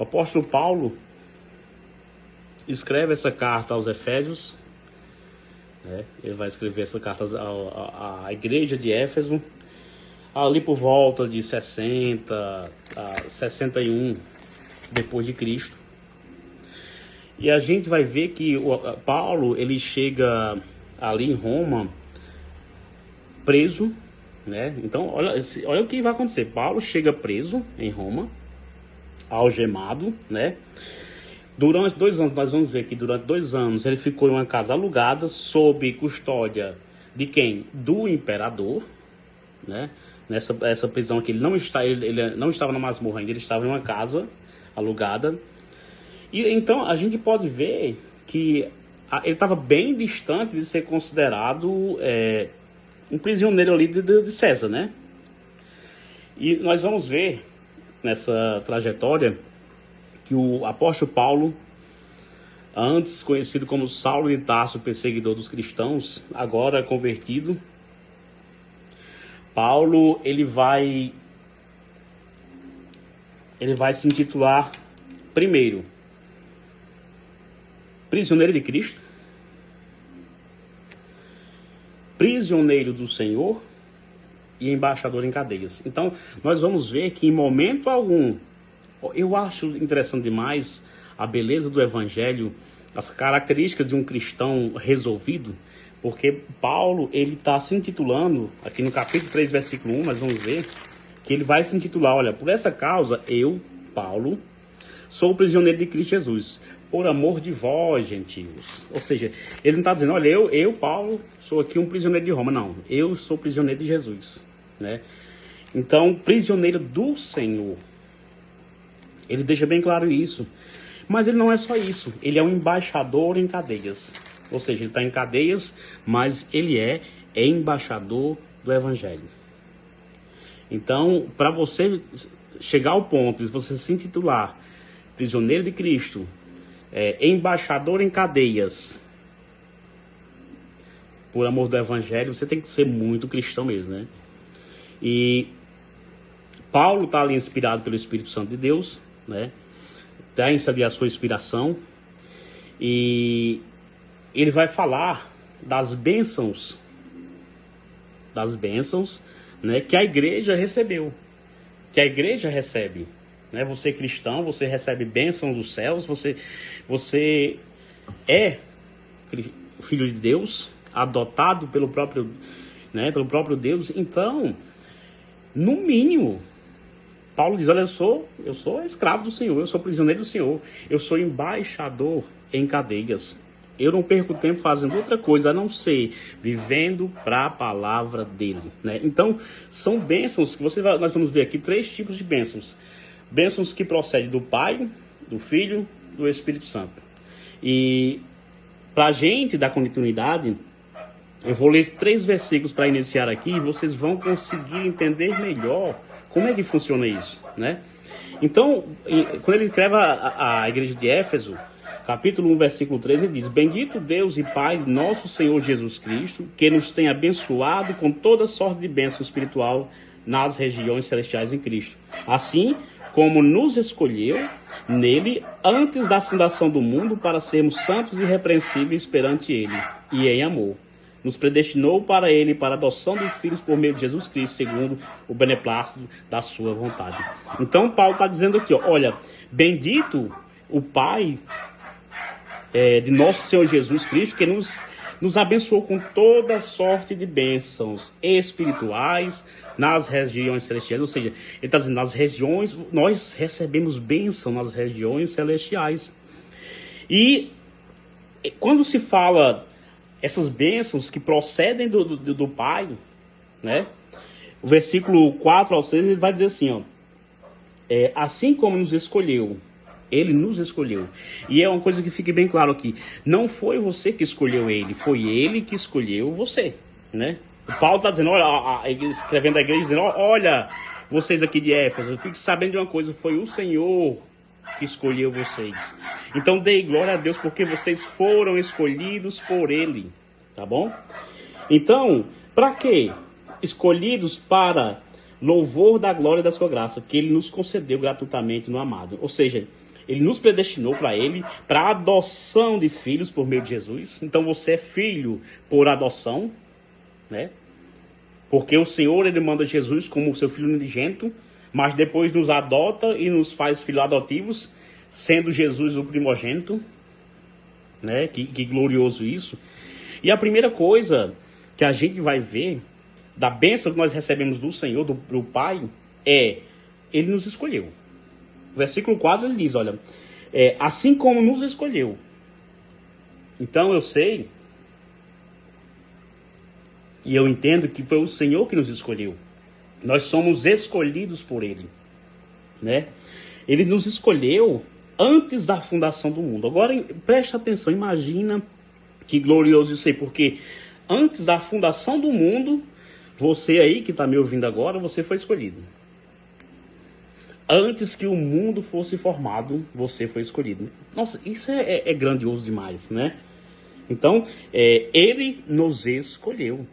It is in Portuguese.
O apóstolo Paulo escreve essa carta aos Efésios, né? Ele vai escrever essa carta à igreja de Éfeso, ali por volta de 60 a 61 depois de Cristo. E a gente vai ver que Paulo, ele chega ali em Roma preso, né? Então, olha o que vai acontecer. Paulo chega preso em Roma, algemado, né? Durante 2 anos, nós vamos ver que durante 2 anos ele ficou em uma casa alugada, sob custódia de quem? Do imperador, né? Essa prisão aqui, ele não estava na masmorra ainda, ele estava em uma casa alugada. E então a gente pode ver que ele estava bem distante de ser considerado um prisioneiro ali de César, né? E nós vamos ver nessa trajetória que o apóstolo Paulo, antes conhecido como Saulo de Tarso, perseguidor dos cristãos, agora convertido, Paulo ele vai se intitular primeiro prisioneiro de Cristo, prisioneiro do Senhor e embaixador em cadeias. Então, nós vamos ver que em momento algum, eu acho interessante demais a beleza do Evangelho, as características de um cristão resolvido, porque Paulo, ele está se intitulando, aqui no capítulo 3, versículo 1, nós vamos ver, que ele vai se intitular, olha, por essa causa, eu, Paulo, sou prisioneiro de Cristo Jesus, por amor de vós, gentios. Ou seja, ele não está dizendo, olha, eu, Paulo, sou aqui um prisioneiro de Roma. Não, eu sou prisioneiro de Jesus, né? Então, prisioneiro do Senhor. Ele deixa bem claro isso. Mas ele não é só isso. Ele é um embaixador em cadeias. Ou seja, ele está em cadeias, mas ele é embaixador do Evangelho. Então, para você chegar ao ponto de você se intitular prisioneiro de Cristo, embaixador em cadeias, por amor do Evangelho, você tem que ser muito cristão mesmo, né? E Paulo está ali inspirado pelo Espírito Santo de Deus, né? Tem-se ali a sua inspiração, e ele vai falar das bênçãos, né, que a igreja recebeu, que a igreja recebe, né? Você cristão, você recebe bênçãos dos céus, você é filho de Deus, adotado pelo próprio Deus. Então, no mínimo, Paulo diz, olha, eu sou escravo do Senhor, eu sou prisioneiro do Senhor, eu sou embaixador em cadeias. Eu não perco tempo fazendo outra coisa a não ser vivendo para a palavra dele, né? Então, são bênçãos que nós vamos ver aqui 3 tipos de bênçãos. Bênçãos que procedem do Pai, do Filho, do Espírito Santo. E para a gente dar continuidade, eu vou ler 3 versículos para iniciar aqui e vocês vão conseguir entender melhor como é que funciona isso, né? Então, quando ele escreve a igreja de Éfeso, capítulo 1, versículo 3, ele diz, bendito Deus e Pai de nosso Senhor Jesus Cristo, que nos tem abençoado com toda sorte de bênção espiritual nas regiões celestiais em Cristo. Assim como nos escolheu nele antes da fundação do mundo para sermos santos e irrepreensíveis perante ele e em amor. Nos predestinou para ele, para a adoção de filhos por meio de Jesus Cristo, segundo o beneplácito da sua vontade. Então, Paulo está dizendo aqui, ó, olha, bendito o Pai de nosso Senhor Jesus Cristo, que nos abençoou com toda sorte de bênçãos espirituais nas regiões celestiais. Ou seja, ele está dizendo, nas regiões, nós recebemos bênção nas regiões celestiais. E quando se fala essas bênçãos que procedem do Pai, né? O versículo 4 ao 6, ele vai dizer assim, ó, assim como nos escolheu, ele nos escolheu. E é uma coisa que fique bem claro aqui, não foi você que escolheu ele, foi ele que escolheu você, né? O Paulo está dizendo, olha, escrevendo a igreja, dizendo, olha, vocês aqui de Éfeso, fique sabendo de uma coisa, foi o Senhor que escolheu vocês. Então dê glória a Deus porque vocês foram escolhidos por ele, tá bom? Então, para quê? Escolhidos para louvor da glória da sua graça, que ele nos concedeu gratuitamente no amado. Ou seja, ele nos predestinou para ele, para a adoção de filhos por meio de Jesus. Então você é filho por adoção, né? Porque o Senhor, ele manda Jesus como seu filho unigênito, mas depois nos adota e nos faz filhos adotivos, sendo Jesus o primogênito, né? Que glorioso isso. E a primeira coisa que a gente vai ver da bênção que nós recebemos do Senhor, do Pai, ele nos escolheu. O versículo 4 ele diz, olha, assim como nos escolheu. Então eu sei, e eu entendo que foi o Senhor que nos escolheu. Nós somos escolhidos por Ele, né? Ele nos escolheu antes da fundação do mundo. Agora preste atenção, imagina que glorioso isso aí, porque antes da fundação do mundo, você aí que está me ouvindo agora, você foi escolhido. Antes que o mundo fosse formado, você foi escolhido. Nossa, isso é grandioso demais, né? Então, ele nos escolheu.